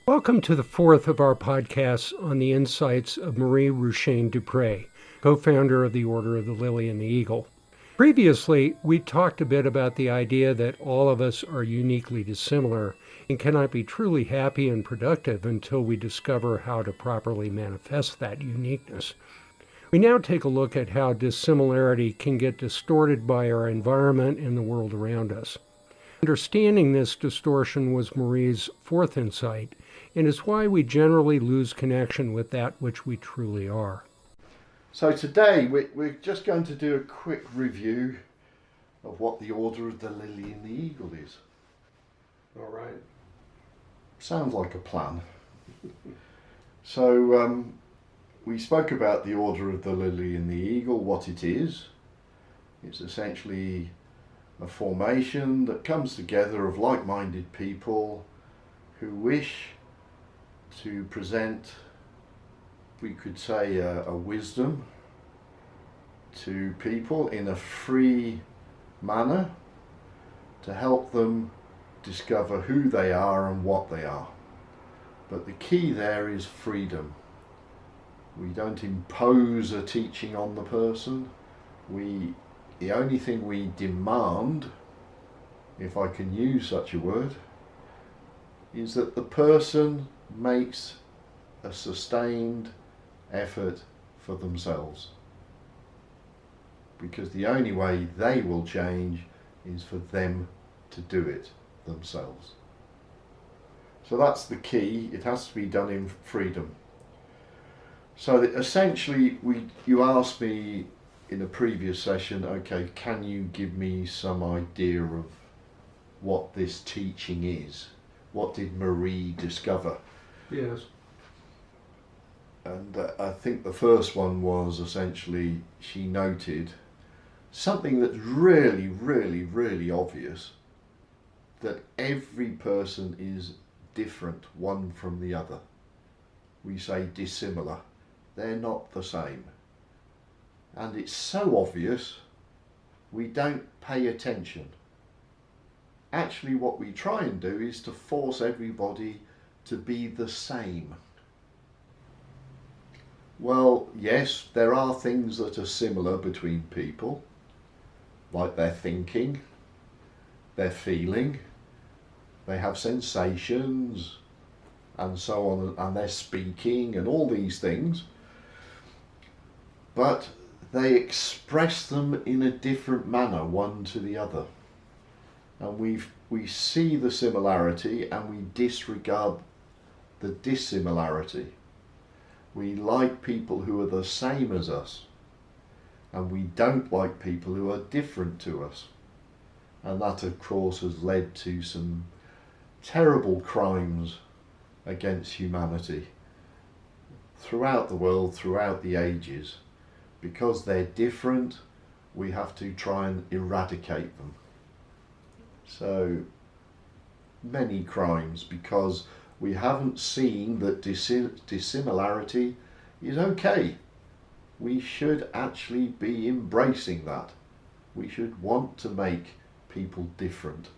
Welcome to the fourth of our podcasts on the insights of Marie Routchine, co-founder of the Order of the Lily and the Eagle. Previously, we talked a bit about the idea that all of us are uniquely dissimilar and cannot be truly happy and productive until we discover how to properly manifest that uniqueness. We now take a look at how dissimilarity can get distorted by our environment and the world around us. Understanding this distortion was Marie's fourth insight, and is why we generally lose connection with that which we truly are. So today we're just going to do a quick review of what the Order of the Lily and the Eagle is. All right. Sounds like a plan. So we spoke about the Order of the Lily and the Eagle, what it is. It's essentially a formation that comes together of like-minded people who wish to present, we could say, a wisdom to people in a free manner to help them discover who they are and what they are. But the key there is freedom. We don't impose a teaching on the person. The only thing we demand, if I can use such a word, is that the person makes a sustained effort for themselves. Because the only way they will change is for them to do it themselves. So that's the key. It has to be done in freedom. So that essentially, you asked me in a previous session, okay, can you give me some idea of what this teaching is? What did Marie discover? Yes. And I think the first one was essentially she noted something that's really, really, really obvious, that every person is different one from the other. We say dissimilar. They're not the same. And it's so obvious, we don't pay attention. Actually, what we try and do is to force everybody to be the same. Well, yes, there are things that are similar between people, like their thinking, their feeling, they have sensations, and so on, and their speaking, and all these things. But they express them in a different manner, one to the other. And we see the similarity and we disregard the dissimilarity. We like people who are the same as us, and we don't like people who are different to us. And that, of course, has led to some terrible crimes against humanity throughout the world, throughout the ages. Because they're different, we have to try and eradicate them. So many crimes, because we haven't seen that dissimilarity is okay. We should actually be embracing that. We should want to make people different.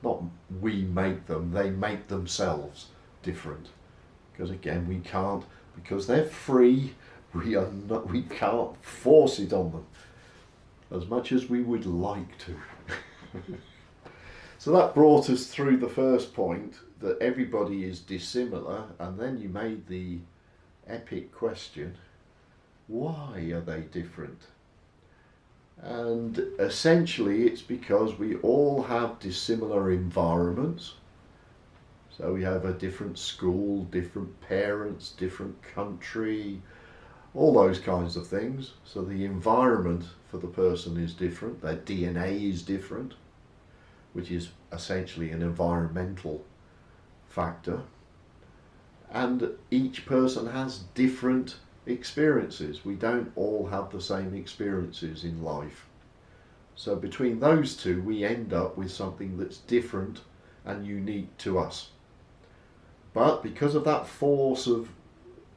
Not we make them, they make themselves different. Because again, we can't, because they're free. We can't force it on them as much as we would like to. So that brought us through the first point, that everybody is dissimilar, and then you made the epic question, why are they different? And essentially it's because we all have dissimilar environments. So we have a different school, different parents, different country, all those kinds of things. So the environment for the person is different, their DNA is different, which is essentially an environmental factor. And each person has different experiences. We don't all have the same experiences in life. So between those two, we end up with something that's different and unique to us. But because of that force of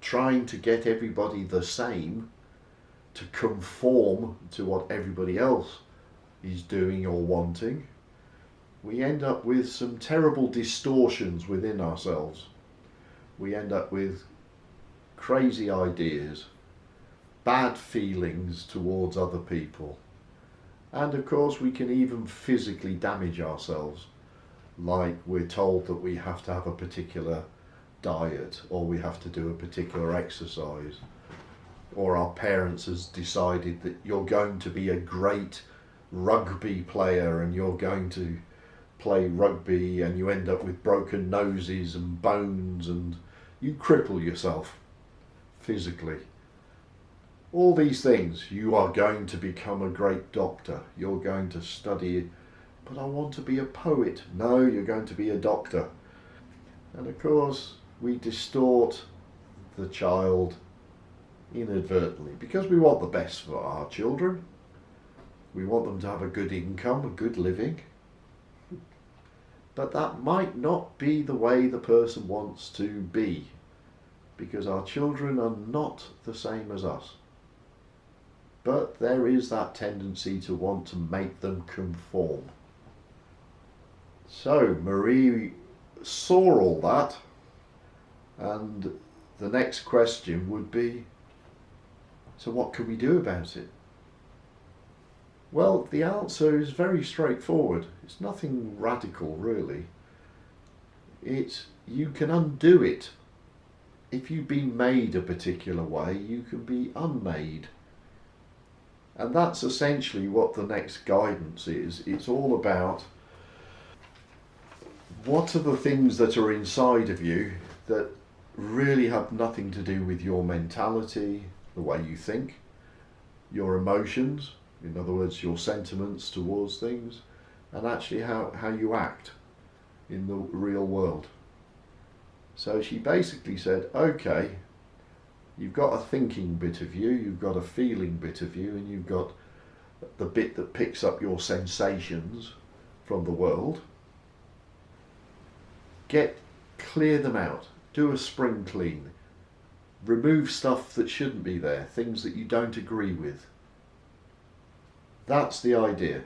trying to get everybody the same, to conform to what everybody else is doing or wanting, we end up with some terrible distortions within ourselves. we end up with crazy ideas, bad feelings towards other people, and of course we can even physically damage ourselves, like we're told that we have to have a particular diet, or we have to do a particular exercise, or our parents has decided that you're going to be a great rugby player and you're going to play rugby, and you end up with broken noses and bones and you cripple yourself physically. All these things, you are going to become a great doctor, you're going to study, but I want to be a poet. No, you're going to be a doctor. And of course we distort the child inadvertently because we want the best for our children. We want them to have a good income, a good living. But that might not be the way the person wants to be, because our children are not the same as us. But there is that tendency to want to make them conform. So Marie saw all that, and the next question would be, so what can we do about it? Well, the answer is very straightforward. It's nothing radical, really. You can undo it. If you've been made a particular way, you can be unmade. And that's essentially what the next guidance is. It's all about what are the things that are inside of you that really have nothing to do with your mentality, the way you think, your emotions, in other words, your sentiments towards things, and actually how you act in the real world. So she basically said, okay, you've got a thinking bit of you, you've got a feeling bit of you, and you've got the bit that picks up your sensations from the world. Clear them out, do a spring clean, remove stuff that shouldn't be there, things that you don't agree with. That's the idea.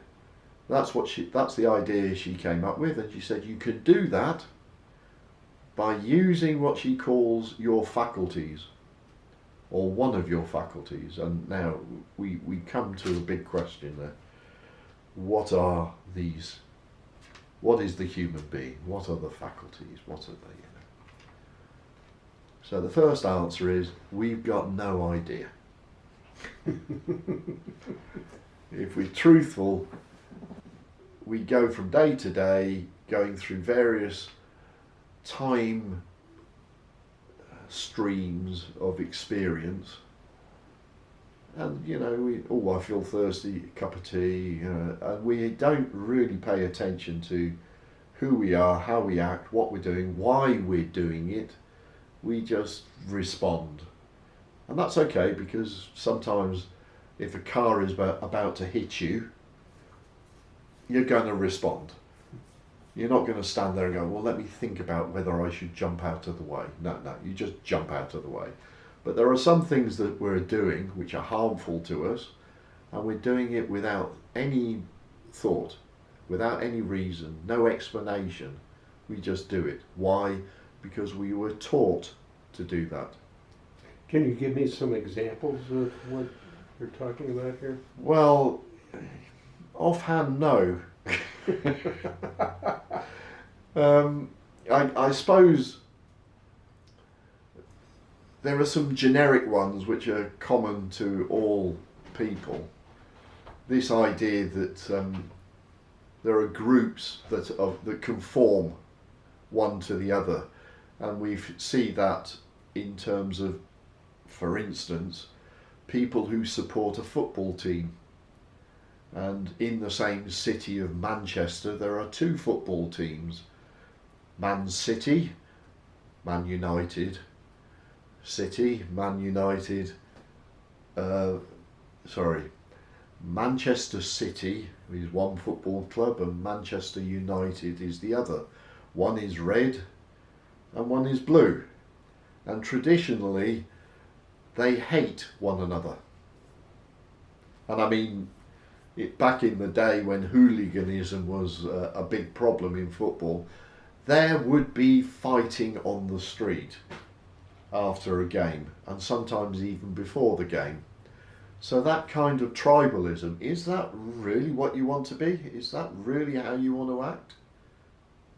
That's the idea she came up with, and she said you can do that by using what she calls your faculties, or one of your faculties. And now we come to a big question there. What are these? What is the human being? What are the faculties? What are they? So the first answer is, we've got no idea. If we're truthful, we go from day to day, going through various time streams of experience, and I feel thirsty, cup of tea, and we don't really pay attention to who we are, how we act, what we're doing, why we're doing it. We just respond, and that's okay, because sometimes if a car is about to hit you, you're going to respond. You're not going to stand there and go, well, let me think about whether I should jump out of the way. No, you just jump out of the way. But there are some things that we're doing which are harmful to us, and we're doing it without any thought, without any reason, no explanation. We just do it. Why? Because we were taught to do that. Can you give me some examples of what you're talking about here? Well, offhand, no. I suppose there are some generic ones which are common to all people. This idea that there are groups that conform one to the other, and we see that in terms of, for instance, people who support a football team. And in the same city of Manchester, there are two football teams. Man City, Man United, City, Man United, Manchester City is one football club and Manchester United is the other. One is red and one is blue. And traditionally, they hate one another. And I mean, back in the day when hooliganism was a big problem in football, there would be fighting on the street. after a game, and sometimes even before the game. So that kind of tribalism, is that really what you want to be? Is that really how you want to act?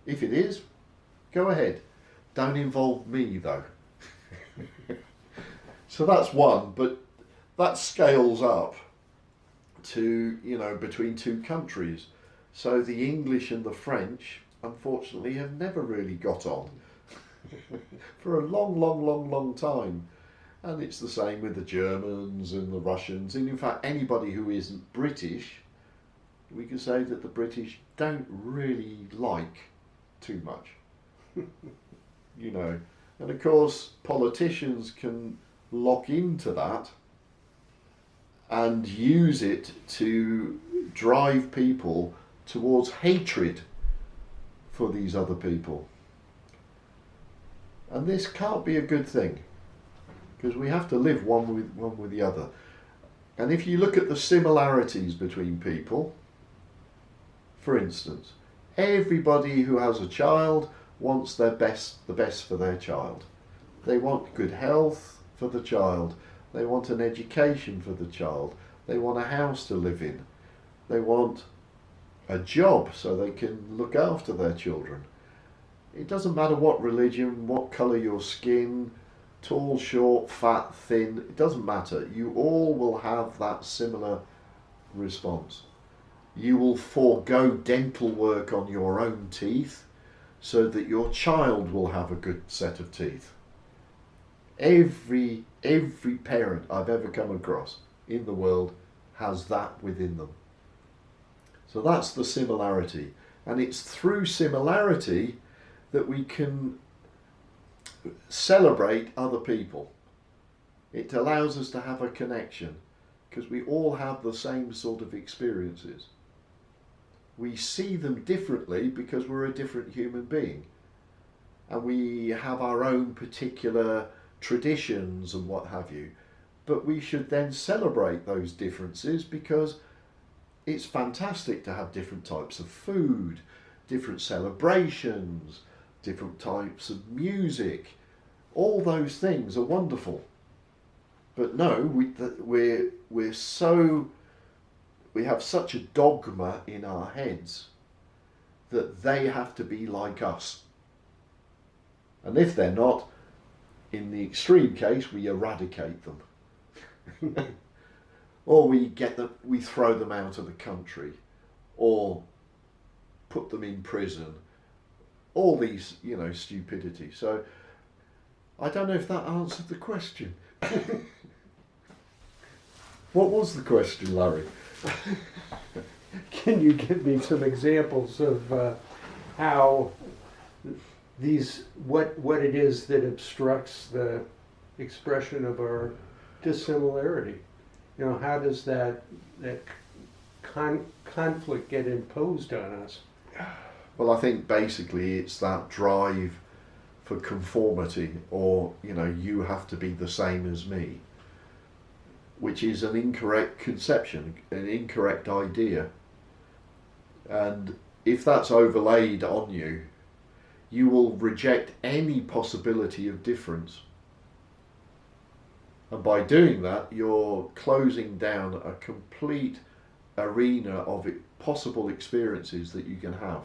If it is, go ahead. Don't involve me though. So that's one, but that scales up to, between two countries. So the English and the French, unfortunately, have never really got on for a long time. And it's the same with the Germans and the Russians. And in fact, anybody who isn't British, we can say that the British don't really like too much. And of course, politicians can lock into that and use it to drive people towards hatred for these other people. And this can't be a good thing, because we have to live one with the other. And if you look at the similarities between people, for instance, everybody who has a child wants the best for their child. They want good health for the child. They want an education for the child. They want a house to live in. They want a job so they can look after their children. It doesn't matter what religion, what colour your skin, tall, short, fat, thin, it doesn't matter. You all will have that similar response. You will forego dental work on your own teeth so that your child will have a good set of teeth. Every parent I've ever come across in the world has that within them. So that's the similarity. And it's through similarity that we can celebrate other people. It allows us to have a connection because we all have the same sort of experiences. We see them differently because we're a different human being, and we have our own particular traditions and what have you, but we should then celebrate those differences because it's fantastic to have different types of food, different celebrations, different types of music. All those things are wonderful. But no, we have such a dogma in our heads that they have to be like us. And if they're not, in the extreme case, we eradicate them. Or we throw them out of the country, or put them in prison. All these, stupidity. So I don't know if that answered the question. What was the question, Larry? Can you give me some examples of how what it is that obstructs the expression of our dissimilarity? How does that conflict get imposed on us? Well, I think basically it's that drive for conformity, or you have to be the same as me, which is an incorrect conception, an incorrect idea. And if that's overlaid on you, you will reject any possibility of difference. And by doing that, you're closing down a complete arena of possible experiences that you can have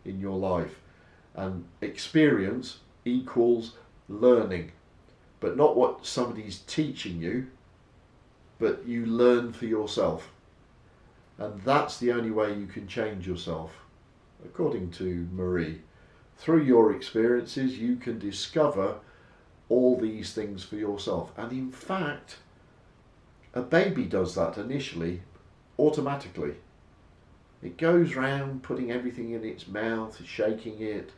in your life. And experience equals learning, but not what somebody's teaching you, but you learn for yourself. And that's the only way you can change yourself, according to Marie. Through your experiences, you can discover all these things for yourself. And in fact, a baby does that initially, automatically. It goes round putting everything in its mouth, shaking it,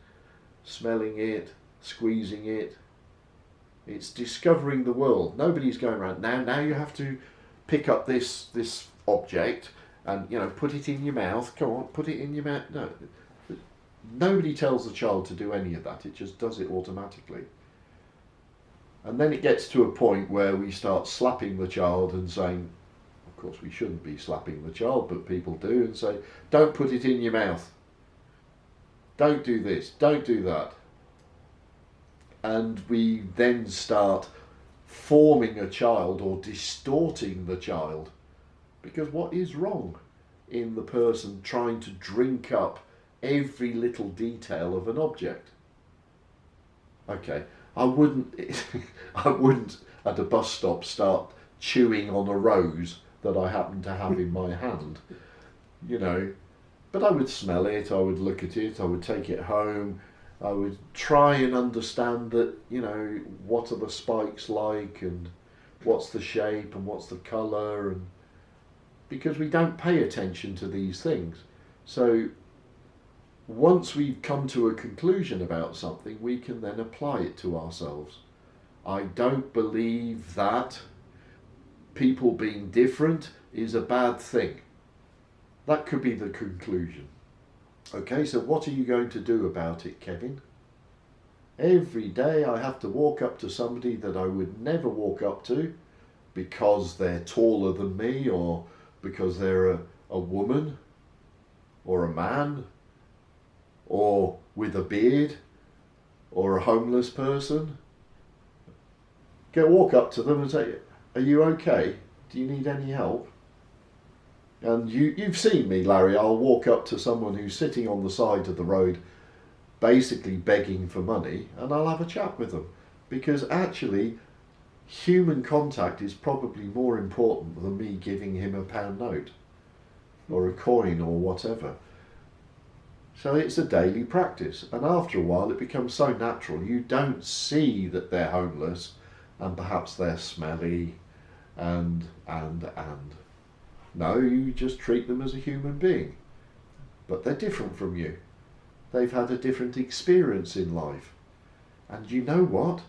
smelling it, squeezing it. It's discovering the world. Nobody's going around, now you have to pick up this object and put it in your mouth. Come on, put it in your mouth. No, nobody tells the child to do any of that. It just does it automatically. And then it gets to a point where we start slapping the child and saying, of course we shouldn't be slapping the child, but people do, and say, don't put it in your mouth. Don't do this, don't do that. and we then start forming a child or distorting the child. Because what is wrong in the person trying to drink up every little detail of an object? Okay, I wouldn't I wouldn't at a bus stop start chewing on a rose that I happen to have in my hand, you know, but I would smell it, I would look at it, I would take it home, I would try and understand that, you know, what are the spikes like and what's the shape and what's the colour, and because we don't pay attention to these things. So once we've come to a conclusion about something, we can then apply it to ourselves. I don't believe that people being different is a bad thing. That could be the conclusion. Okay, so what are you going to do about it, Kevin? Every day I have to walk up to somebody that I would never walk up to because they're taller than me, or because they're a woman or a man, or with a beard, or a homeless person. Walk up to them and say, are you okay? Do you need any help? And you've seen me, Larry, I'll walk up to someone who's sitting on the side of the road basically begging for money, and I'll have a chat with them, because actually human contact is probably more important than me giving him a pound note or a coin or whatever. So it's a daily practice, and after a while it becomes so natural. You don't see that they're homeless and perhaps they're smelly and. No, you just treat them as a human being. But they're different from you. They've had a different experience in life. And you know what?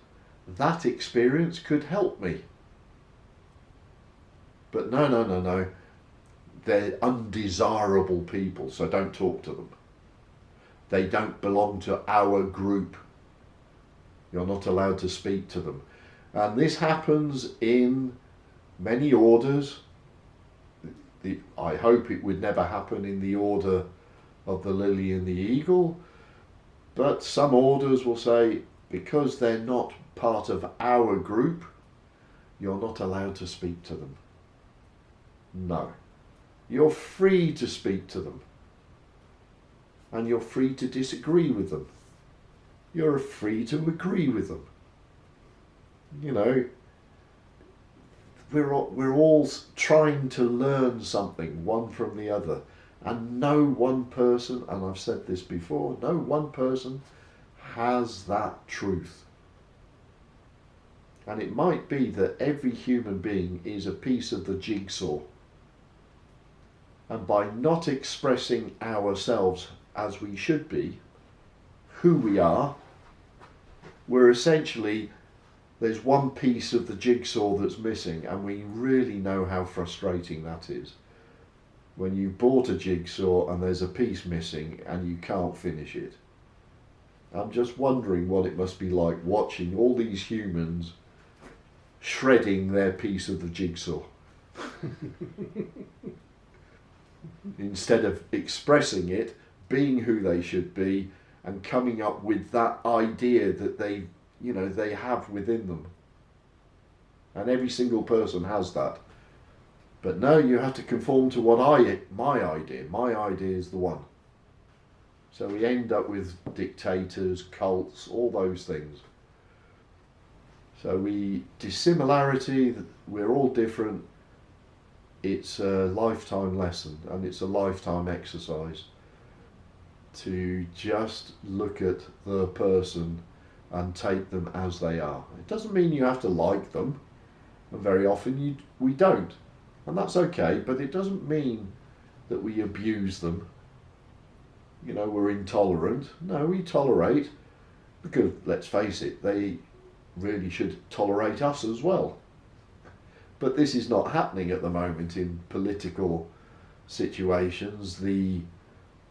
That experience could help me. But no. They're undesirable people, so don't talk to them. They don't belong to our group. You're not allowed to speak to them. And this happens in many orders. I hope it would never happen in the order of the Lily and the Eagle, but some orders will say, because they're not part of our group, you're not allowed to speak to them. No. You're free to speak to them. And you're free to disagree with them. You're free to agree with them. You know, we're all trying to learn something, one from the other. And no one person, and I've said this before, no one person has that truth. And it might be that every human being is a piece of the jigsaw. And by not expressing ourselves as we should be, who we are, we're essentially, there's one piece of the jigsaw that's missing, and we really know how frustrating that is. When you bought a jigsaw and there's a piece missing and you can't finish it. I'm just wondering what it must be like watching all these humans shredding their piece of the jigsaw. Instead of expressing it, being who they should be, and coming up with that idea that they have within them. And every single person has that. But no, you have to conform to my idea is the one. So we end up with dictators, cults, all those things. So dissimilarity, we're all different. It's a lifetime lesson, and it's a lifetime exercise to just look at the person and take them as they are. It doesn't mean you have to like them, and very often we don't, and that's okay, but it doesn't mean that we abuse them. You know, we're intolerant. No, we tolerate, because let's face it, they really should tolerate us as well. But this is not happening at the moment in political situations. The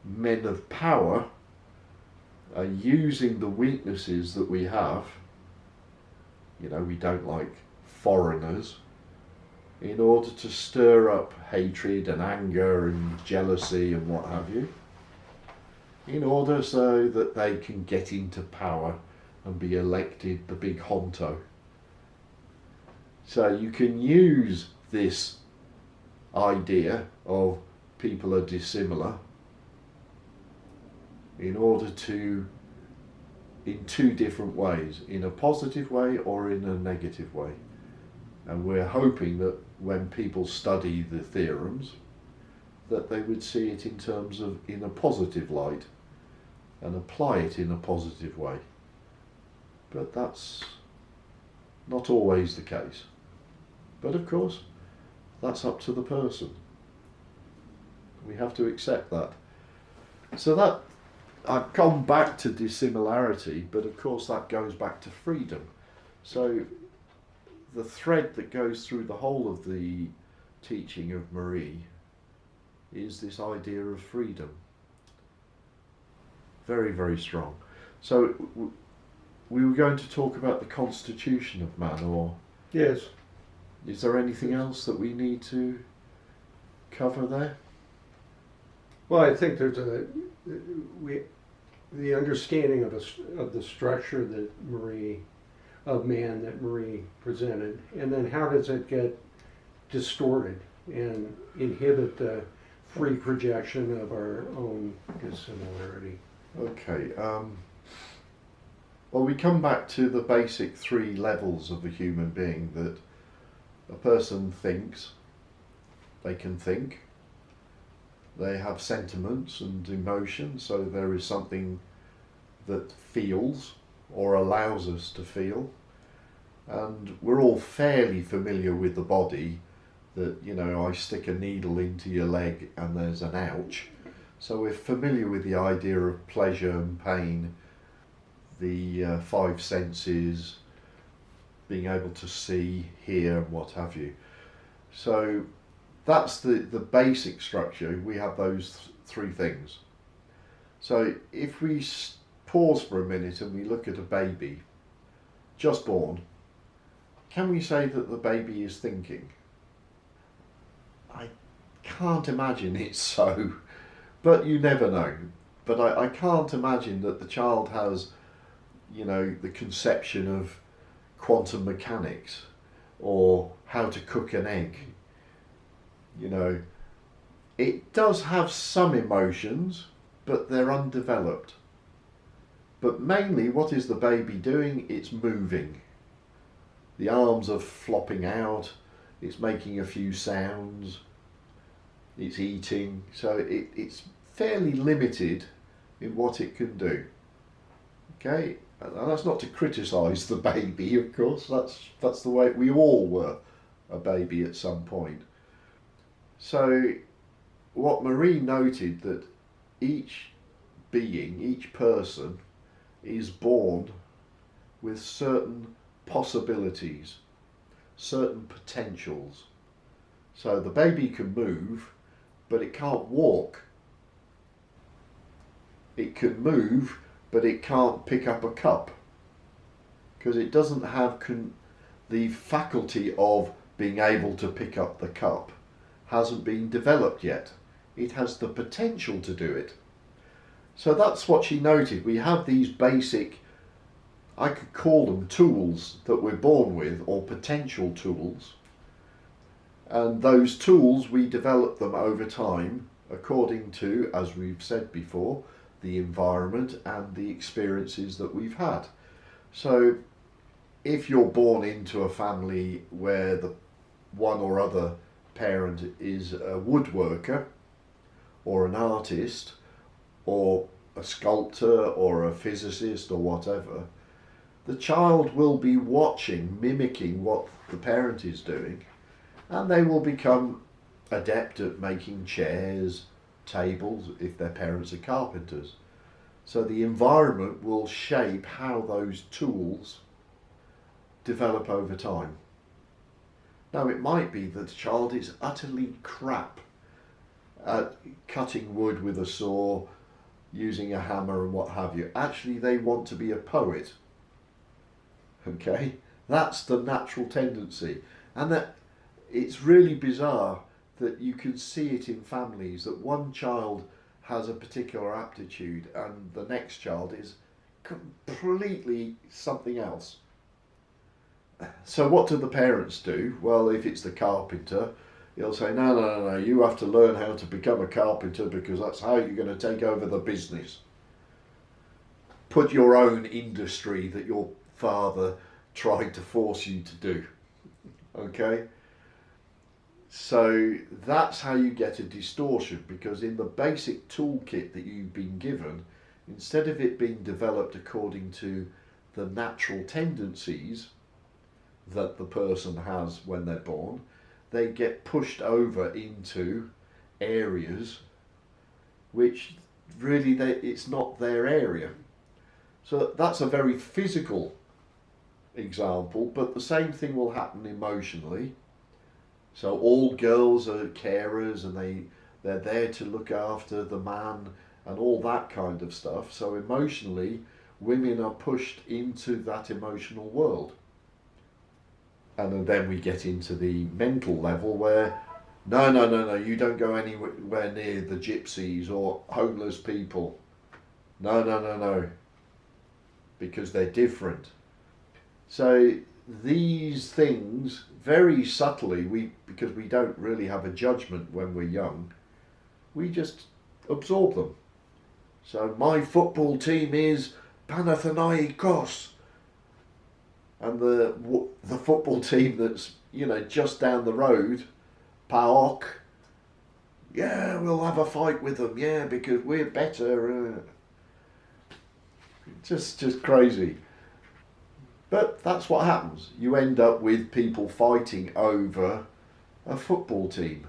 men of power are using the weaknesses that we have. You know, we don't like foreigners, in order to stir up hatred and anger and jealousy and what have you, in order so that they can get into power and be elected the big honto. So you can use this idea of people are dissimilar in order to, in two different ways, in a positive way or in a negative way. And we're hoping that when people study the theorems, that they would see it in terms of in a positive light and apply it in a positive way. But that's not always the case. But of course, that's up to the person. We have to accept that. So that, I've gone back to dissimilarity, but of course that goes back to freedom. So the thread that goes through the whole of the teaching of Marie is this idea of freedom. Very, very strong. So we were going to talk about the constitution of man, or Yes. is there anything else that we need to cover there? Well, I think there's the understanding of the structure that of man that Marie presented, and then how does it get distorted and inhibit the free projection of our own dissimilarity? Okay. Well, we come back to the basic three levels of a human being, that a person thinks, they can think, they have sentiments and emotions, so there is something that feels or allows us to feel. And we're all fairly familiar with the body, that, you know, I stick a needle into your leg and there's an ouch. So we're familiar with the idea of pleasure and pain, the five senses, being able to see, hear, and what have you. So that's the basic structure. We have those three things. So if we pause for a minute and we look at a baby just born, can we say that the baby is thinking? I can't imagine it's so, but you never know. But I can't imagine that the child has, you know, the conception of quantum mechanics or how to cook an egg. You know, it does have some emotions, but they're undeveloped. But mainly, what is the baby doing? It's moving. The arms are flopping out, it's making a few sounds, it's eating, so it's fairly limited in what it can do. Okay, and that's not to criticise the baby, of course, that's the way we all were a baby at some point. So what Marie noted, that each being, each person is born with certain possibilities, certain potentials. So the baby can move, but it can't walk. It can move, but it can't pick up a cup, because it doesn't have the faculty of being able to pick up the cup hasn't been developed yet. It has the potential to do it. So that's what she noted. We have these basic, I could call them tools that we're born with, or potential tools. And those tools, we develop them over time according to, as we've said before, the environment and the experiences that we've had. So if you're born into a family where the one or other parent is a woodworker or an artist or a sculptor or a physicist or whatever, the child will be watching, mimicking what the parent is doing, and they will become adept at making chairs, tables, if their parents are carpenters. So the environment will shape how those tools develop over time. Now, it might be that the child is utterly crap at cutting wood with a saw, using a hammer and what have you. Actually, they want to be a poet. Okay? That's the natural tendency. And that it's really bizarre that you can see it in families, that one child has a particular aptitude and the next child is completely something else. So what do the parents do? Well, if it's the carpenter, he'll say, no, you have to learn how to become a carpenter because that's how you're going to take over the business. Put your own industry that your father tried to force you to do. Okay? So that's how you get a distortion, because in the basic toolkit that you've been given, instead of it being developed according to the natural tendencies that the person has when they're born, they get pushed over into areas which really it's not their area. So that's a very physical example, but the same thing will happen emotionally. So all girls are carers and they're there to look after the man and all that kind of stuff. So emotionally, women are pushed into that emotional world. And then we get into the mental level where, no, you don't go anywhere near the gypsies or homeless people. No, because they're different. So these things, very subtly, because we don't really have a judgment when we're young, we just absorb them. So my football team is Panathinaikos. And the football team that's, just down the road, PAOK, yeah, we'll have a fight with them, yeah, because we're better. Just crazy. But that's what happens. You end up with people fighting over a football team.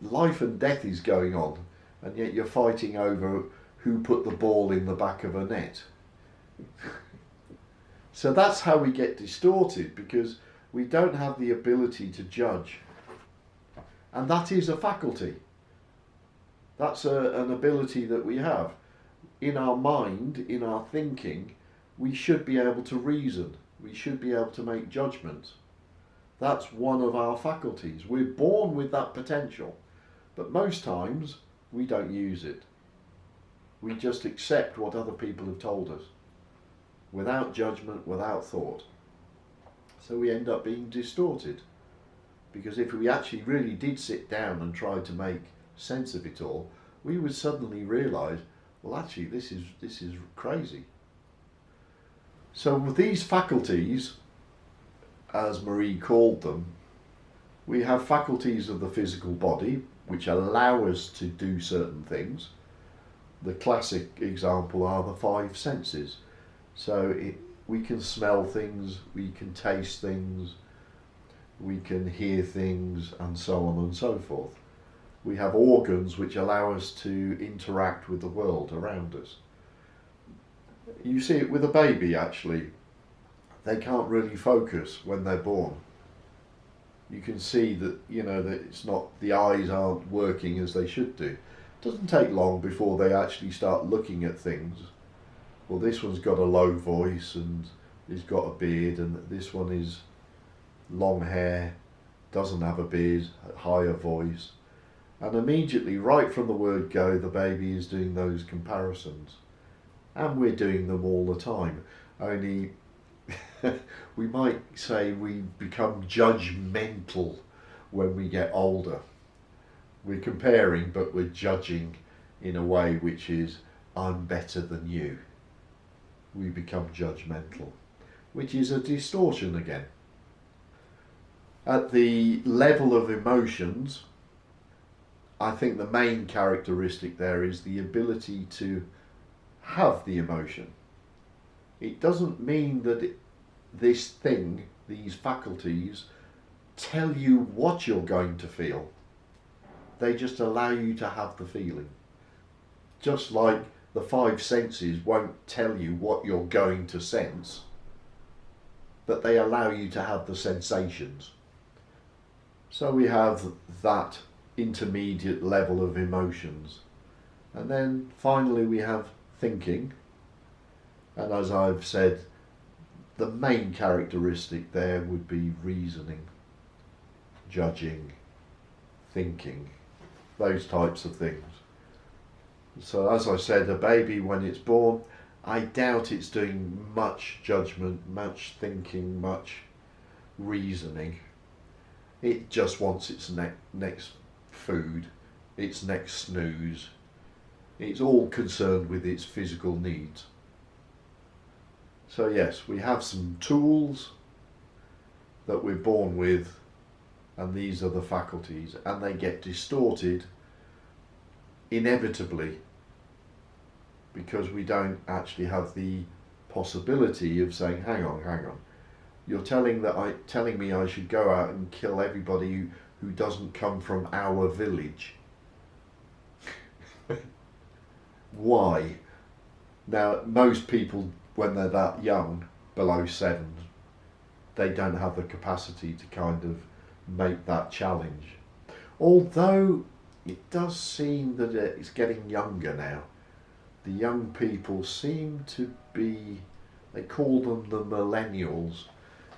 Life and death is going on, and yet you're fighting over who put the ball in the back of a net. So that's how we get distorted, because we don't have the ability to judge. And that is a faculty. That's an ability that we have. In our mind, in our thinking, we should be able to reason. We should be able to make judgments. That's one of our faculties. We're born with that potential, but most times we don't use it. We just accept what other people have told us, without judgment, without thought. So we end up being distorted. Because if we actually really did sit down and try to make sense of it all, we would suddenly realise, well, actually, this is crazy. So with these faculties, as Marie called them, we have faculties of the physical body, which allow us to do certain things. The classic example are the five senses. So we can smell things, we can taste things, we can hear things, and so on and so forth. We have organs which allow us to interact with the world around us. You see it with a baby, actually. They can't really focus when they're born. You can see that, that it's not, the eyes aren't working as they should do. It doesn't take long before they actually start looking at things. Well, this one's got a low voice and he's got a beard, and this one is long hair, doesn't have a beard, a higher voice. And immediately, right from the word go, the baby is doing those comparisons. And we're doing them all the time. Only we might say we become judgmental when we get older. We're comparing, but we're judging in a way which is, I'm better than you. We become judgmental, which is a distortion again. At the level of emotions, I think the main characteristic there is the ability to have the emotion. It doesn't mean that this thing, these faculties, tell you what you're going to feel. They just allow you to have the feeling. Just like the five senses won't tell you what you're going to sense, but they allow you to have the sensations. So we have that intermediate level of emotions. And then finally we have thinking. And as I've said, the main characteristic there would be reasoning, judging, thinking, those types of things. So as I said, a baby when it's born, I doubt it's doing much judgment, much thinking, much reasoning. It just wants its next food, its next snooze. It's all concerned with its physical needs. So yes, we have some tools that we're born with, and these are the faculties, and they get distorted inevitably because we don't actually have the possibility of saying, hang on, you're telling me I should go out and kill everybody who doesn't come from our village. Why? Now, most people, when they're that young, below 7, they don't have the capacity to kind of make that challenge. Although it does seem that it's getting younger now. The young people seem to be, they call them the millennials,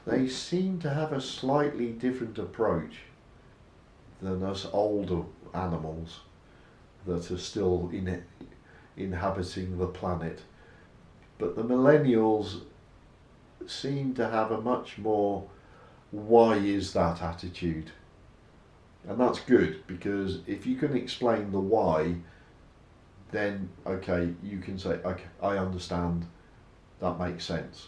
they seem to have a slightly different approach than us older animals that are still inhabiting the planet. But the millennials seem to have a much more why is that attitude. And that's good, because if you can explain the why, then okay, you can say, okay, I understand, that makes sense.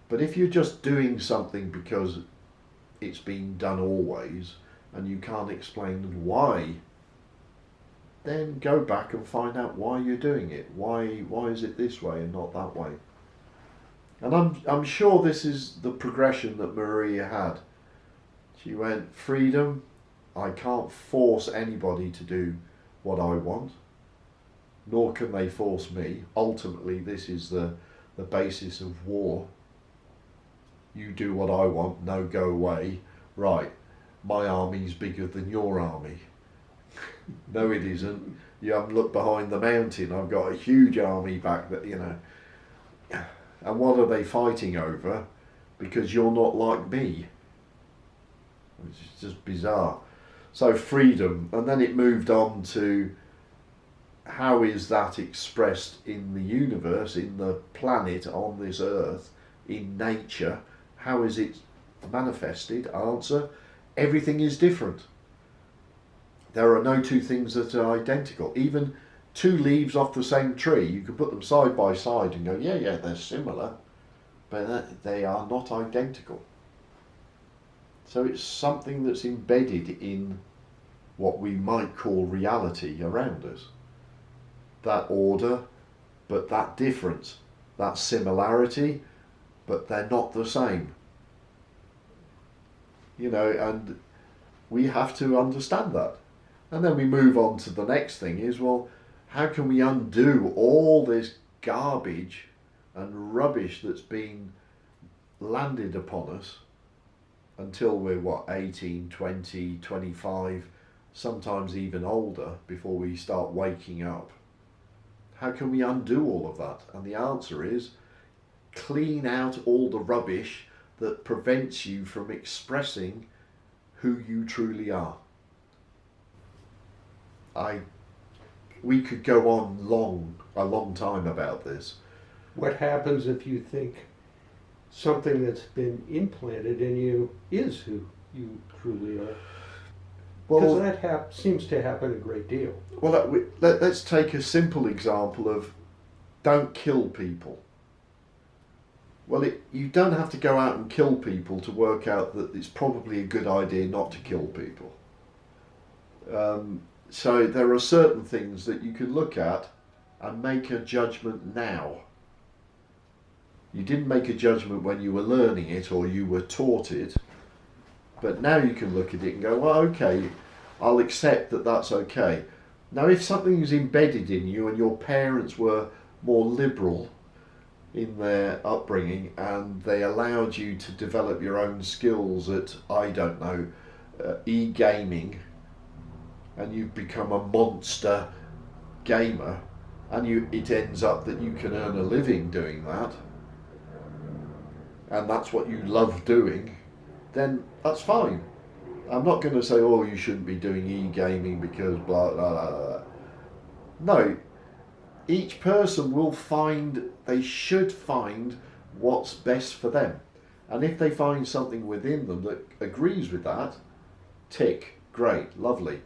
But if you're just doing something because it's been done always and you can't explain why, then go back and find out why you're doing it. Why is it this way and not that way? And I'm sure this is the progression that Maria had. She went, freedom, I can't force anybody to do what I want, nor can they force me. Ultimately, this is the basis of war. You do what I want, no, go away. Right, my army's bigger than your army. No, it isn't. You haven't looked behind the mountain. I've got a huge army back that, you know. And what are they fighting over? Because you're not like me. It's just bizarre. So freedom, and then it moved on to how is that expressed in the universe, in the planet, on this earth, in nature? How is it manifested? Answer, everything is different. There are no two things that are identical. Even two leaves off the same tree, you can put them side by side and go, yeah, they're similar, but they are not identical. So it's something that's embedded in what we might call reality around us. That order, but that difference, that similarity, but they're not the same. You know, and we have to understand that. And then we move on to the next thing is, well, how can we undo all this garbage and rubbish that's been landed upon us until we're 18, 20, 25, sometimes even older, before we start waking up? How can we undo all of that? And the answer is clean out all the rubbish that prevents you from expressing who you truly are. We could go on a long time about this. What happens if you think something that's been implanted in you is who you truly are? Because that seems to happen a great deal. Well, let's take a simple example of don't kill people. Well, you don't have to go out and kill people to work out that it's probably a good idea not to kill people. So there are certain things that you can look at and make a judgment now. You didn't make a judgment when you were learning it or you were taught it, but now you can look at it and go, well, okay, I'll accept that that's okay. Now, if something is embedded in you and your parents were more liberal in their upbringing and they allowed you to develop your own skills at, I don't know, e-gaming, and you've become a monster gamer, and it ends up that you can earn a living doing that, and that's what you love doing, then that's fine. I'm not going to say, oh, you shouldn't be doing e-gaming because blah, blah, blah, blah. No, each person will find, they should find what's best for them. And if they find something within them that agrees with that, tick, great, lovely.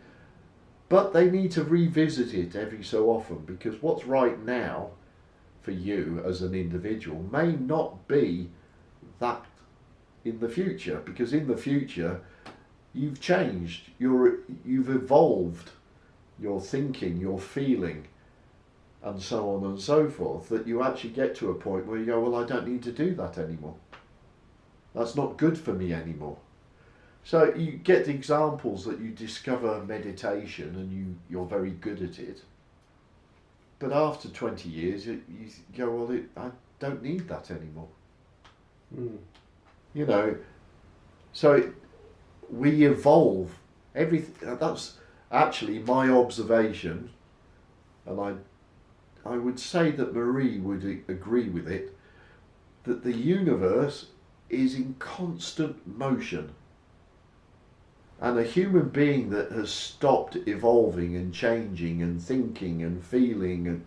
But they need to revisit it every so often, because what's right now for you as an individual may not be that in the future, because in the future you've changed, you've evolved your thinking, your feeling, and so on and so forth, that you actually get to a point where you go, well, I don't need to do that anymore. That's not good for me anymore. So you get examples that you discover meditation and you're very good at it. But after 20 years, you go, well, I don't need that anymore. Mm. You know, so we evolve. Everything. That's actually my observation, and I would say that Marie would agree with it, that the universe is in constant motion. And a human being that has stopped evolving and changing and thinking and feeling and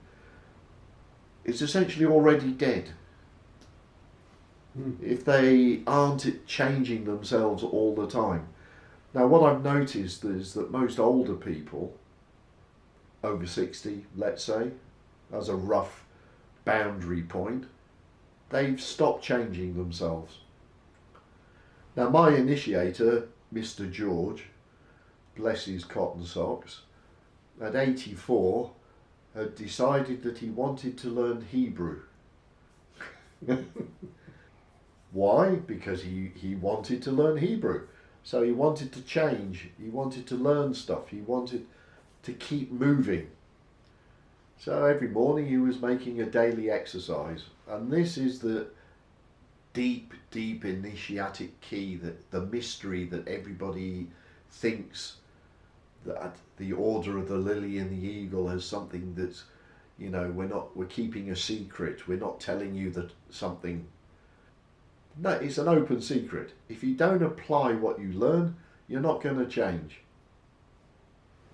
is essentially already dead. If they aren't changing themselves all the time. Now what I've noticed is that most older people, over 60 let's say, as a rough boundary point, they've stopped changing themselves. Now my initiator, Mr. George, bless his cotton socks, at 84 had decided that he wanted to learn Hebrew. Why? Because he wanted to learn Hebrew. So he wanted to change, he wanted to learn stuff, he wanted to keep moving. So every morning he was making a daily exercise, and this is the deep initiatic key, that the mystery that everybody thinks that the order of the lily and the eagle has something that's, you know, we're keeping a secret, we're not telling you that something. No, it's an open secret. If you don't apply what you learn, you're not going to change.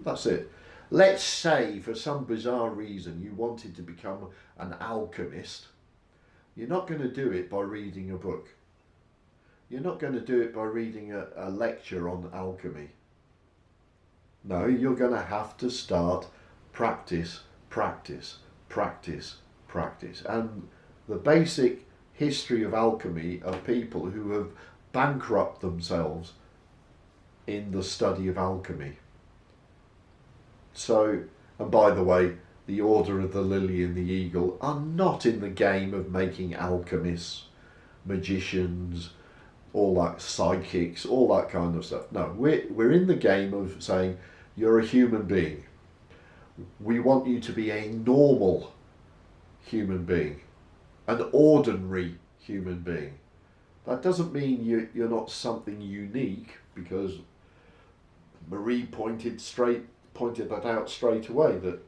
That's it. Let's say for some bizarre reason you wanted to become an alchemist. You're not going to do it by reading a book. You're not going to do it by reading a lecture on alchemy. No, you're going to have to start practice. And the basic history of alchemy are people who have bankrupted themselves in the study of alchemy. So, and by the way, the Order of the Lily and the Eagle are not in the game of making alchemists, magicians, all that, psychics, all that kind of stuff. No, we're in the game of saying you're a human being. We want you to be a normal human being, an ordinary human being. That doesn't mean you're not something unique, because Marie pointed that out straight away, that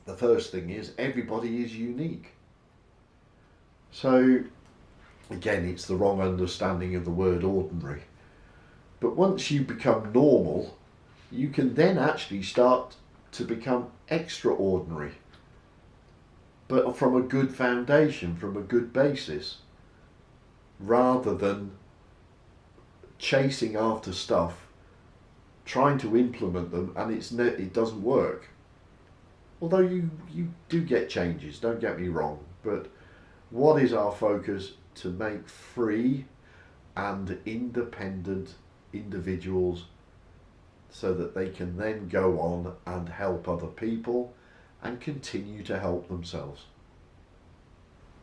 the first thing is everybody is unique. So again, it's the wrong understanding of the word ordinary. But once you become normal, you can then actually start to become extraordinary, but from a good foundation, from a good basis, rather than chasing after stuff, trying to implement them, and it doesn't work. Although you do get changes, don't get me wrong, but what is our focus? To make free and independent individuals so that they can then go on and help other people and continue to help themselves.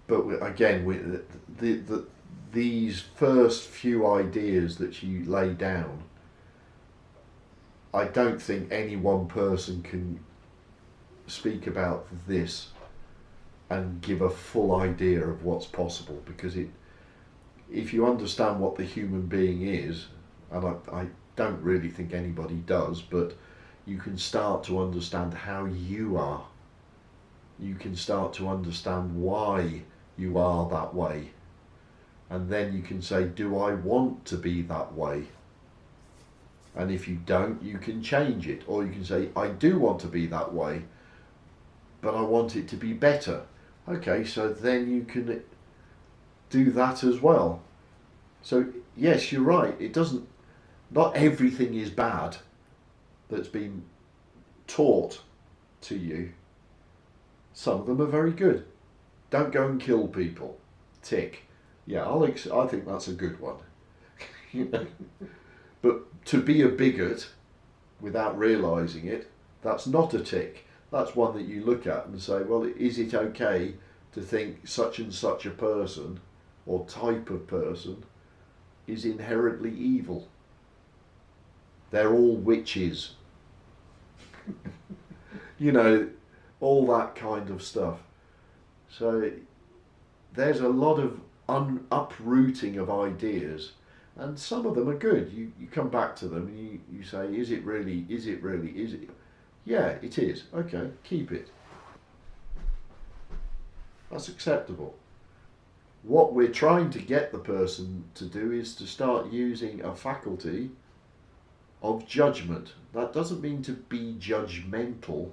But again, these first few ideas that you lay down, I don't think any one person can speak about this and give a full idea of what's possible, because if you understand what the human being is, and I don't really think anybody does, but you can start to understand how you are. You can start to understand why you are that way. And then you can say, do I want to be that way? And if you don't, you can change it. Or you can say, I do want to be that way, but I want it to be better. Okay, so then you can do that as well. So yes, you're right. Not everything is bad that's been taught to you. Some of them are very good. Don't go and kill people. Tick. Yeah, I think that's a good one. You know? But to be a bigot without realising it, that's not a tick. That's one that you look at and say, well, is it okay to think such and such a person or type of person is inherently evil? They're all witches. You know, all that kind of stuff. So there's a lot of uprooting of ideas, and some of them are good. You come back to them and you say, is it really? Yeah, it is. Okay, keep it. That's acceptable. What we're trying to get the person to do is to start using a faculty of judgment. That doesn't mean to be judgmental.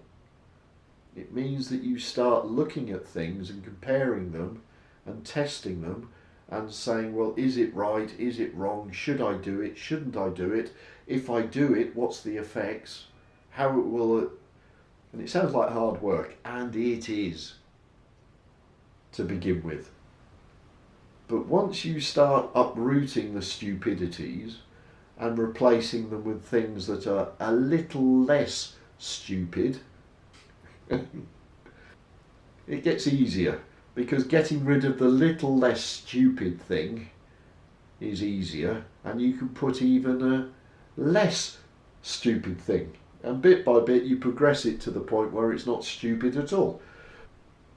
It means that you start looking at things and comparing them and testing them and saying, well, is it right? Is it wrong? Should I do it? Shouldn't I do it? If I do it, what's the effects? How it will... And it sounds like hard work, and it is, to begin with. But once you start uprooting the stupidities and replacing them with things that are a little less stupid, it gets easier, because getting rid of the little less stupid thing is easier, and you can put even a less stupid thing, and bit by bit you progress it to the point where it's not stupid at all.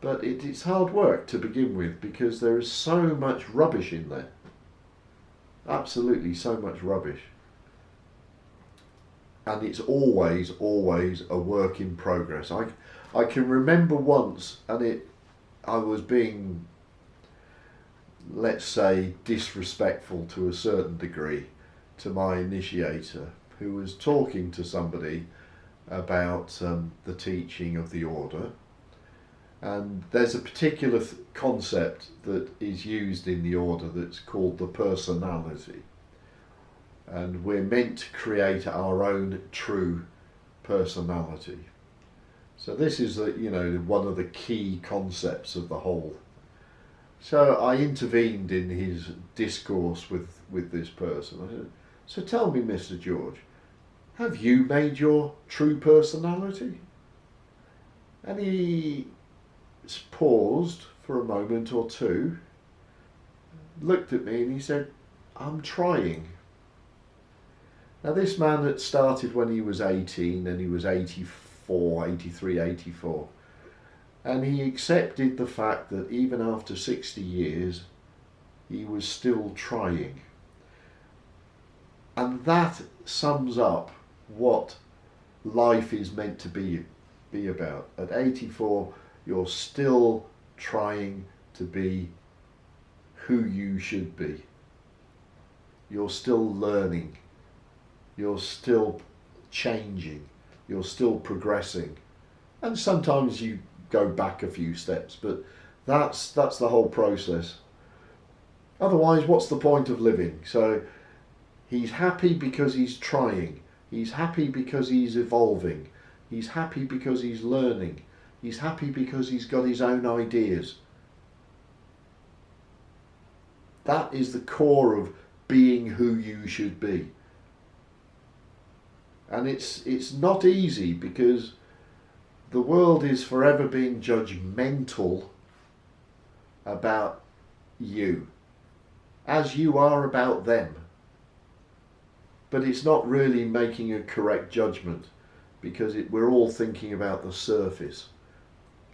But it's hard work to begin with, because there is so much rubbish in there. Absolutely so much rubbish. And it's always a work in progress. I can remember once, and I was being, let's say, disrespectful to a certain degree to my initiator, who was talking to somebody about the teaching of the order. And there's a particular concept that is used in the order that's called the personality. And we're meant to create our own true personality. So this is one of the key concepts of the whole. So I intervened in his discourse with this person. I said, so tell me, Mr. George, have you made your true personality? And he paused for a moment or two, looked at me and he said, I'm trying. Now this man had started when he was 18 and he was 83, 84. And he accepted the fact that even after 60 years, he was still trying. And that sums up what life is meant to be about. At 84, you're still trying to be who you should be. You're still learning. You're still changing. You're still progressing. And sometimes you go back a few steps, but that's the whole process. Otherwise, what's the point of living? So he's happy because he's trying. He's happy because he's evolving. He's happy because he's learning. He's happy because he's got his own ideas. That is the core of being who you should be. And it's not easy, because the world is forever being judgmental about you, as you are about them. But it's not really making a correct judgment, because we're all thinking about the surface.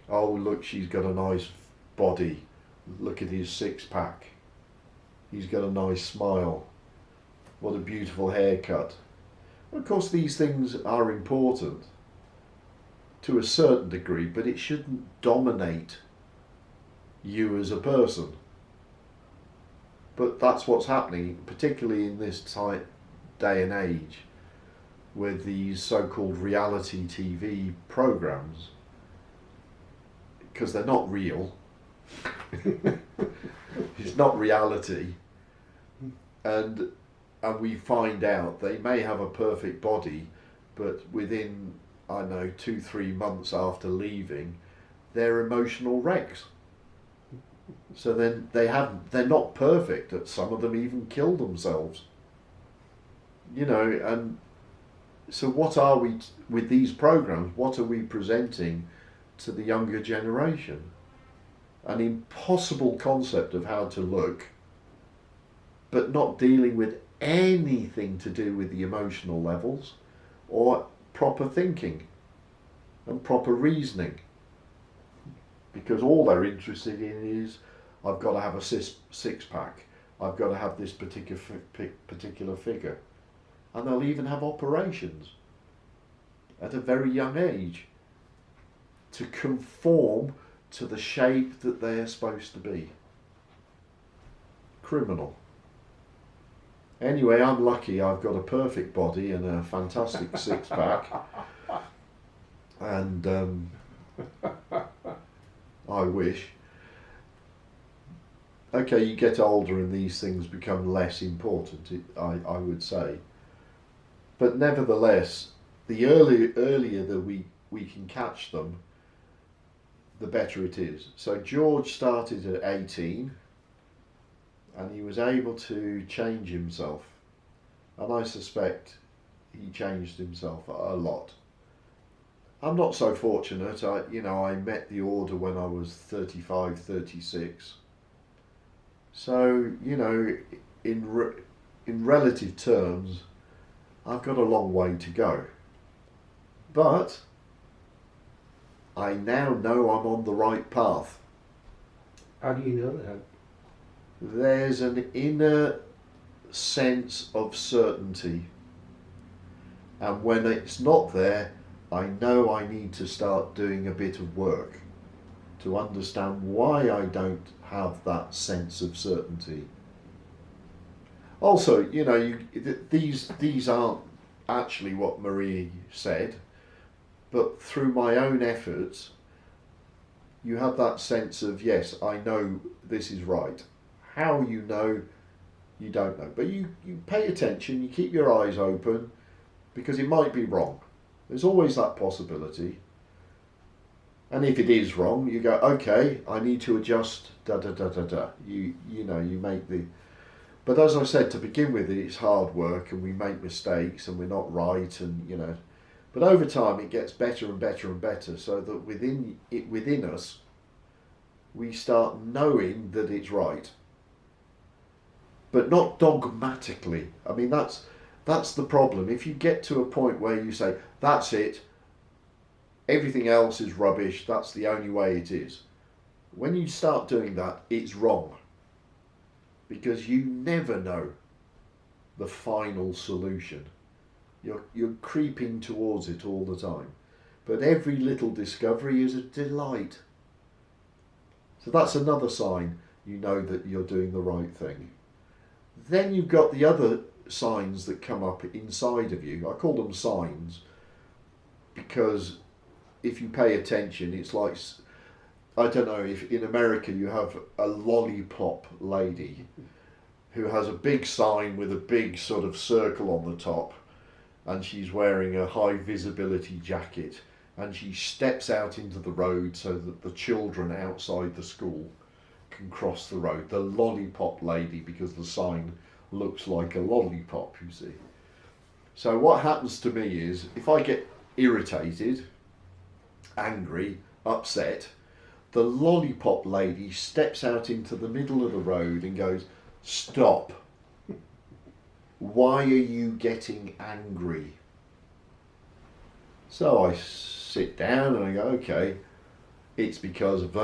Oh, look, she's got a nice body. Look at his six-pack. He's got a nice smile. What a beautiful haircut. Of course, these things are important to a certain degree, but it shouldn't dominate you as a person. But that's what's happening, particularly in this day and age, with these so-called reality TV programs. because they're not real. It's not reality. And we find out they may have a perfect body, but within, I don't know, 2-3 months after leaving, they're emotional wrecks. So then they're not perfect. Some of them even kill themselves. You know, and so what are we, with these programs, what are we presenting to the younger generation? An impossible concept of how to look, but not dealing with anything to do with the emotional levels or proper thinking and proper reasoning. Because all they're interested in is, I've got to have a six-pack, I've got to have this particular figure. And they'll even have operations at a very young age to conform to the shape that they're supposed to be. Criminal. Anyway, I'm lucky I've got a perfect body and a fantastic six-pack. And I wish. Okay, you get older and these things become less important, I would say. But nevertheless, the earlier that we can catch them, the better it is. So George started at 18 and he was able to change himself. And I suspect he changed himself a lot. I'm not so fortunate. I met the order when I was 35, 36. So, in relative terms, I've got a long way to go. But I now know I'm on the right path. How do you know that? There's an inner sense of certainty. And when it's not there, I know I need to start doing a bit of work to understand why I don't have that sense of certainty. Also, these aren't actually what Marie said, but through my own efforts, you have that sense of, yes, I know this is right. How you know, you don't know. But you pay attention, you keep your eyes open, because it might be wrong. There's always that possibility. And if it is wrong, you go, okay, I need to adjust, You make the... But as I said, to begin with, it's hard work and we make mistakes and we're not right and, But over time it gets better and better and better, so that within us, we start knowing that it's right. But not dogmatically. I mean, that's the problem. If you get to a point where you say, that's it, everything else is rubbish, that's the only way it is. When you start doing that, it's wrong. Because you never know the final solution. You're creeping towards it all the time. But every little discovery is a delight. So that's another sign you know that you're doing the right thing. Then you've got the other signs that come up inside of you. I call them signs because if you pay attention, it's like, I don't know, if in America you have a lollipop lady who has a big sign with a big sort of circle on the top, and she's wearing a high visibility jacket, and she steps out into the road so that the children outside the school can cross the road. The lollipop lady, because the sign looks like a lollipop, you see. So what happens to me is, if I get irritated, angry, upset, the lollipop lady steps out into the middle of the road and goes, stop. Why are you getting angry? So I sit down and I go, okay, it's because of...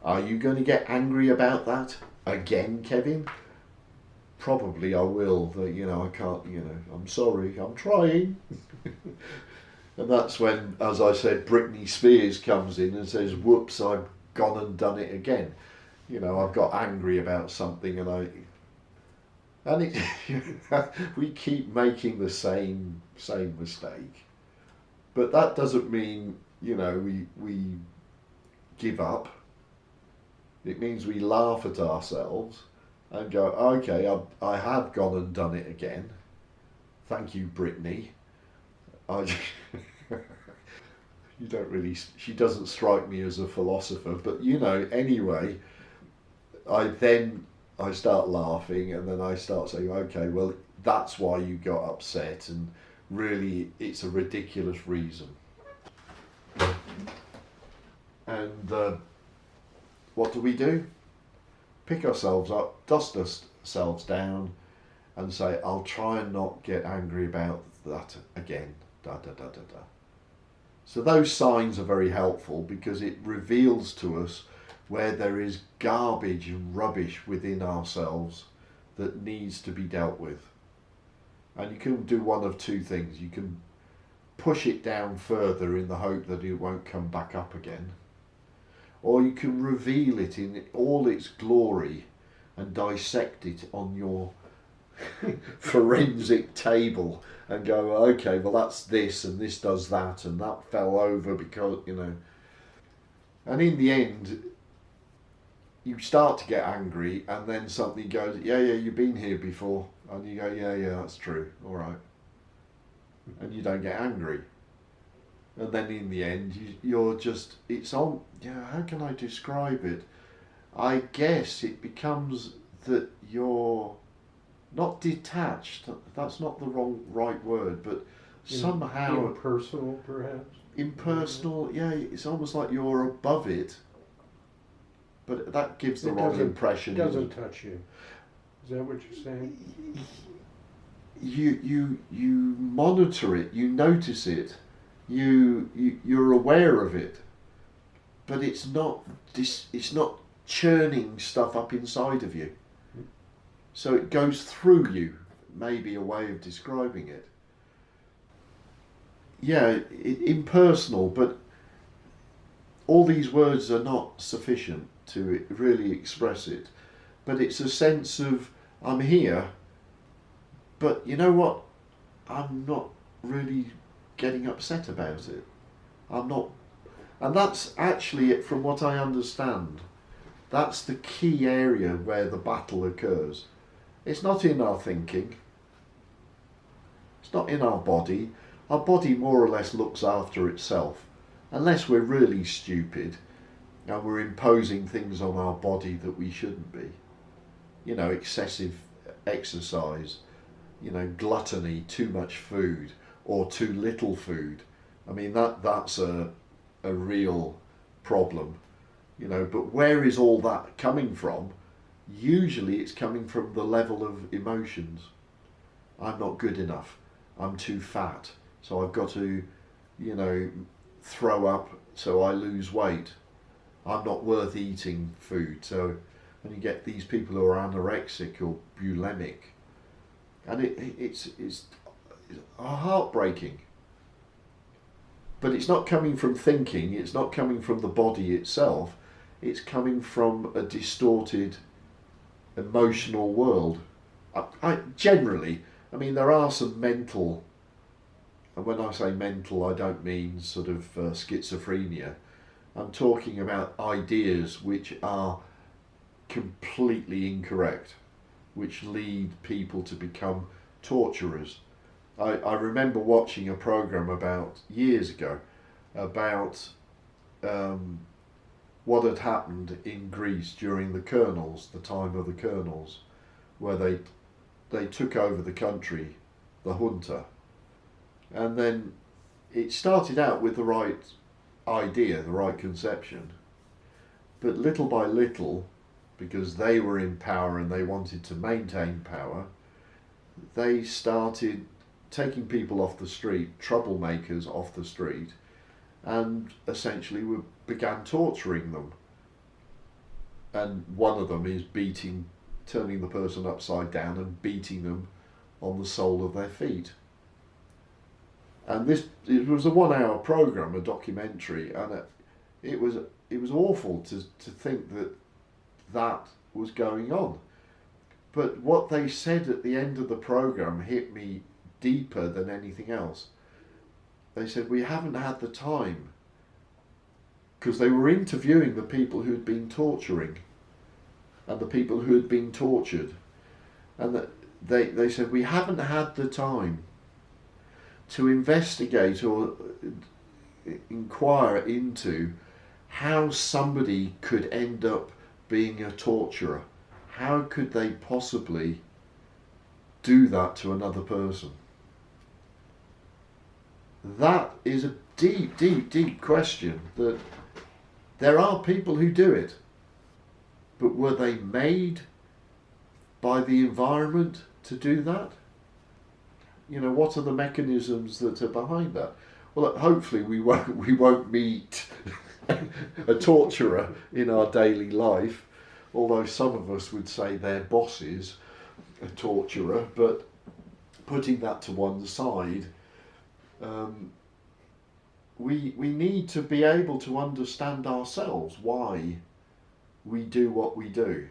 Are you going to get angry about that again, Kevin? Probably I will. I can't, I'm sorry, I'm trying. And that's when, as I said, Britney Spears comes in and says, whoops, I've gone and done it again. I've got angry about something and we keep making the same mistake. But that doesn't mean we give up. It means we laugh at ourselves and go, okay, I have gone and done it again. Thank you, Brittany. She doesn't strike me as a philosopher, but anyway, I start laughing, and then I start saying, okay, well, that's why you got upset, and really it's a ridiculous reason. And what do? Pick ourselves up, dust ourselves down, and say, I'll try and not get angry about that again. So those signs are very helpful because it reveals to us where there is garbage and rubbish within ourselves that needs to be dealt with. And you can do one of two things. You can push it down further in the hope that it won't come back up again. Or you can reveal it in all its glory and dissect it on your forensic table and go, okay, well, that's this and this does that and that fell over because, And in the end, you start to get angry, and then something goes, yeah, you've been here before. And you go, yeah, that's true, all right. And you don't get angry. And then in the end, you're just, it's on, how can I describe it? I guess it becomes that you're not detached, that's not the right word, but somehow... Impersonal, perhaps? Impersonal, it's almost like you're above it, but that gives the wrong impression. It doesn't touch you. Is that what you're saying? You monitor it, you notice it, you're aware of it, but it's not churning stuff up inside of you. So it goes through you, maybe a way of describing it. Impersonal, but all these words are not sufficient to really express it. But it's a sense of, I'm here, but you know what? I'm not really getting upset about it. I'm not. And that's actually, from what I understand, that's the key area where the battle occurs. It's not in our thinking. It's not in our body. Our body more or less looks after itself. Unless we're really stupid and we're imposing things on our body that we shouldn't be. Excessive exercise, gluttony, too much food or too little food. I mean, that's a real problem. But where is all that coming from? Usually it's coming from the level of emotions. I'm not good enough. I'm too fat. So I've got to, throw up so I lose weight. I'm not worth eating food. So, and you get these people who are anorexic or bulimic. And it's heartbreaking. But it's not coming from thinking. It's not coming from the body itself. It's coming from a distorted emotional world. Generally, there are some mental, and when I say mental, I don't mean sort of schizophrenia. I'm talking about ideas which are completely incorrect, which lead people to become torturers. I remember watching a program about years ago about what had happened in Greece during the colonels, the time of the colonels, where they took over the country, the junta. And then it started out with the right idea, the right conception. But little by little, because they were in power and they wanted to maintain power, they started taking people off the street, troublemakers off the street, and essentially began torturing them. And one of them is turning the person upside down and beating them on the sole of their feet. And it was a 1 hour program, a documentary, and it was awful to think that was going on. But what they said at the end of the program hit me deeper than anything else. They said, we haven't had the time because they were interviewing the people who had been torturing and the people who had been tortured, and that they said, we haven't had the time to investigate or inquire into how somebody could end up being a torturer. How could they possibly do that to another person? That is a deep, deep, deep question. That there are people who do it, but were they made by the environment to do that? You know, what are the mechanisms that are behind that? Well, hopefully we won't meet a torturer in our daily life, although some of us would say their boss is a torturer. But putting that to one side, we need to be able to understand ourselves why we do what we do.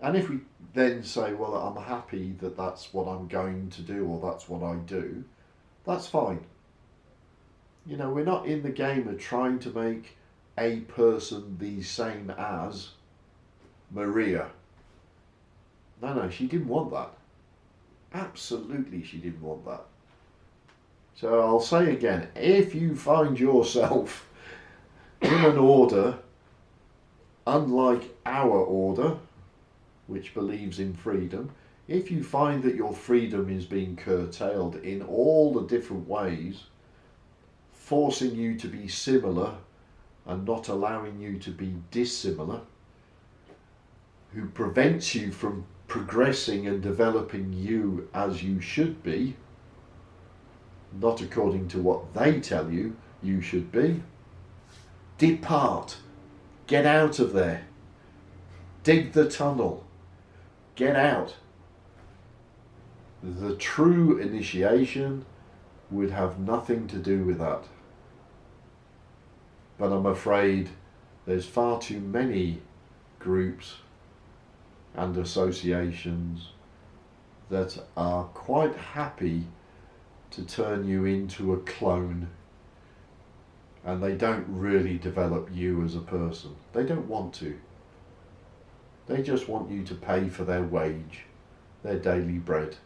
And if we then say, well, I'm happy that that's what I'm going to do, or that's what I do, that's fine. You know, we're not in the game of trying to make a person the same as Maria. No, she didn't want that. Absolutely, she didn't want that. So I'll say again, if you find yourself in an order unlike our order, which believes in freedom, if you find that your freedom is being curtailed in all the different ways, forcing you to be similar and not allowing you to be dissimilar, who prevents you from progressing and developing you as you should be, not according to what they tell you you should be, depart, get out of there, dig the tunnel, get out. The true initiation would have nothing to do with that. But I'm afraid there's far too many groups and associations that are quite happy to turn you into a clone, and they don't really develop you as a person. They don't want to. They just want you to pay for their wage, their daily bread.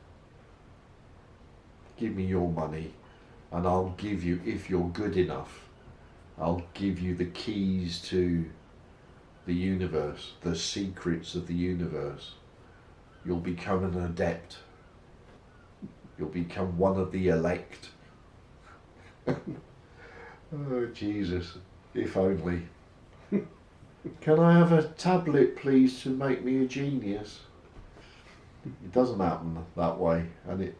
Give me your money and I'll give you, if you're good enough, I'll give you the keys to the universe, the secrets of the universe. You'll become an adept. You'll become one of the elect. Oh, Jesus, if only. Can I have a tablet, please, to make me a genius? It doesn't happen that way, and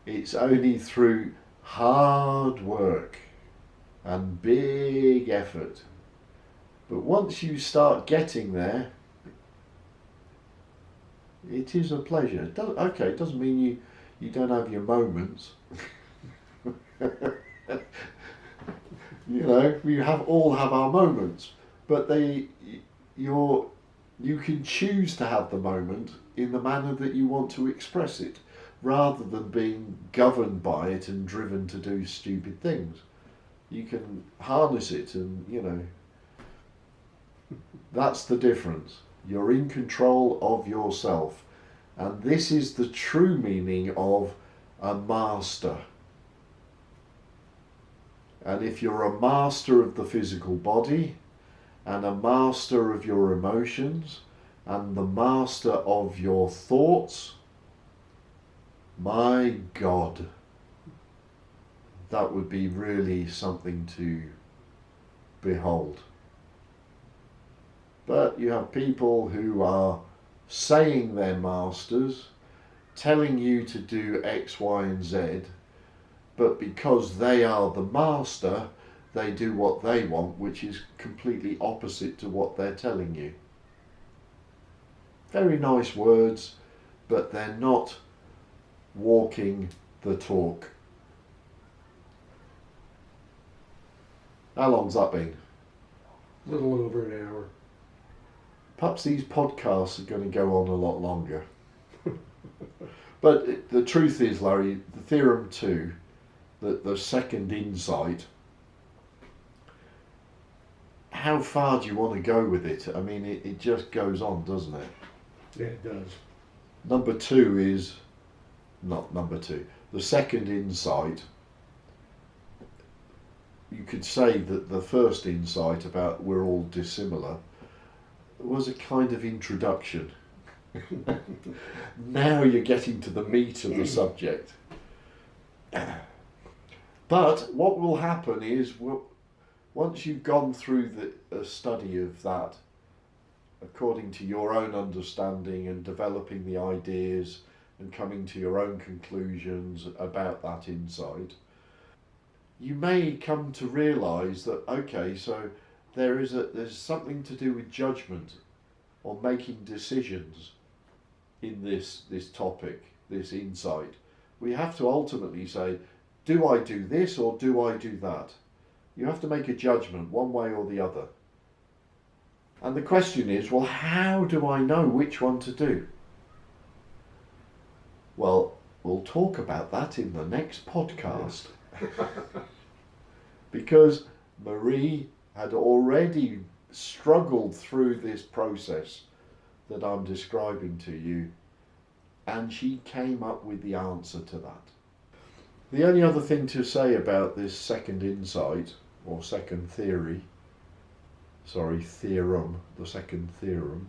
it's only through hard work and big effort. But once you start getting there, it is a pleasure. It doesn't mean you don't have your moments. You know, we all have our moments, but you can choose to have the moment in the manner that you want to express it, rather than being governed by it and driven to do stupid things. You can harness it, and you know, that's the difference. You're in control of yourself, and this is the true meaning of a master. And if you're a master of the physical body, and a master of your emotions, and the master of your thoughts, my God, that would be really something to behold. But you have people who are saying they're masters, telling you to do X, Y, and Z, but because they are the master, they do what they want, which is completely opposite to what they're telling you. Very nice words, but they're not walking the talk. How long's that been? A little over an hour. Perhaps these podcasts are going to go on a lot longer. But the truth is, Larry, the theorem 2, the second insight, how far do you want to go with it? I mean, it just goes on, doesn't it? Yeah, it does. Number two is, not number two, the second insight. You could say that the first insight about we're all dissimilar was a kind of introduction. Now you're getting to the meat of the subject. But what will happen is, once you've gone through a study of that, according to your own understanding and developing the ideas and coming to your own conclusions about that insight, you may come to realise that, okay, so there's something to do with judgment or making decisions in this topic, this insight. We have to ultimately say, do I do this or do I do that? You have to make a judgment one way or the other. And the question is, well, how do I know which one to do? Well, we'll talk about that in the next podcast. Because Marie had already struggled through this process that I'm describing to you, and she came up with the answer to that. The only other thing to say about this second insight, or second theory, theorem, the second theorem,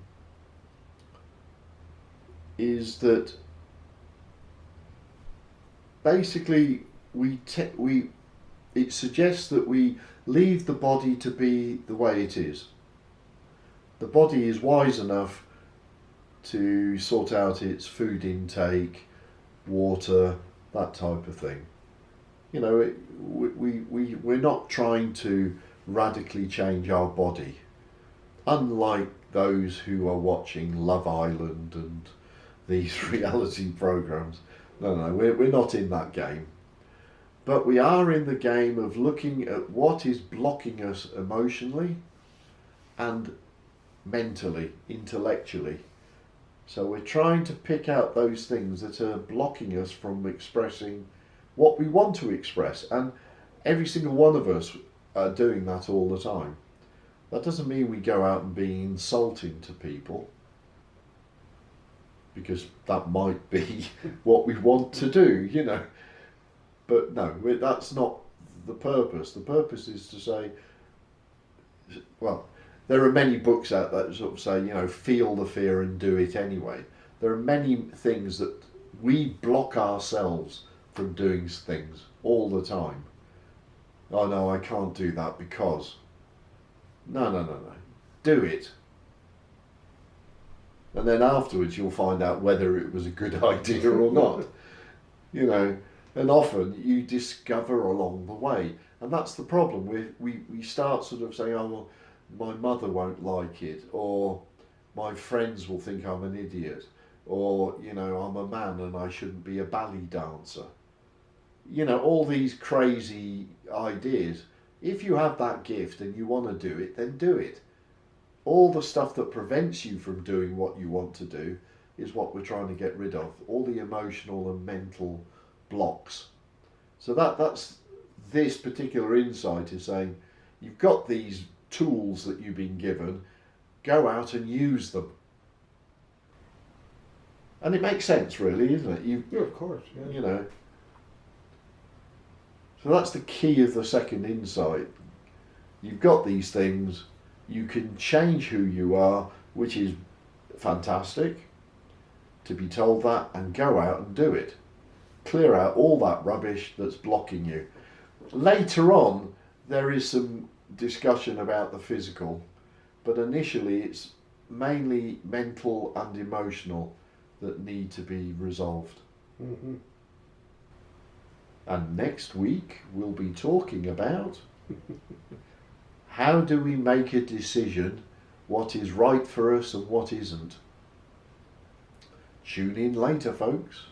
is that basically it suggests that we leave the body to be the way it is. The body is wise enough to sort out its food intake, water, that type of thing. You know, we're not trying to radically change our body. Unlike those who are watching Love Island and these reality programs. No, we're not in that game. But we are in the game of looking at what is blocking us emotionally and mentally, intellectually. So we're trying to pick out those things that are blocking us from expressing what we want to express. And every single one of us are doing that all the time. That doesn't mean we go out and be insulting to people, because that might be what we want to do, you know. But no, that's not the purpose. The purpose is to say, well, there are many books out there that sort of say, you know, feel the fear and do it anyway. There are many things that we block ourselves from doing things all the time. Oh no, I can't do that because... No. Do it. And then afterwards you'll find out whether it was a good idea or not. You know, and often you discover along the way. And that's the problem. We start sort of saying, oh, well, my mother won't like it, or my friends will think I'm an idiot, or, you know, I'm a man and I shouldn't be a ballet dancer. You know, all these crazy ideas. If you have that gift and you want to do it, then do it. All the stuff that prevents you from doing what you want to do is what we're trying to get rid of. All the emotional and mental blocks. So that's this particular insight is saying, you've got these tools that you've been given, go out and use them. And it makes sense, really, isn't it? Yeah, of course. Yeah. You know. So that's the key of the second insight. You've got these things, you can change who you are, which is fantastic, to be told that, and go out and do it. Clear out all that rubbish that's blocking you. Later on, there is some discussion about the physical, but initially it's mainly mental and emotional that need to be resolved. Mm-hmm. And next week we'll be talking about how do we make a decision what is right for us and what isn't. Tune in later, folks.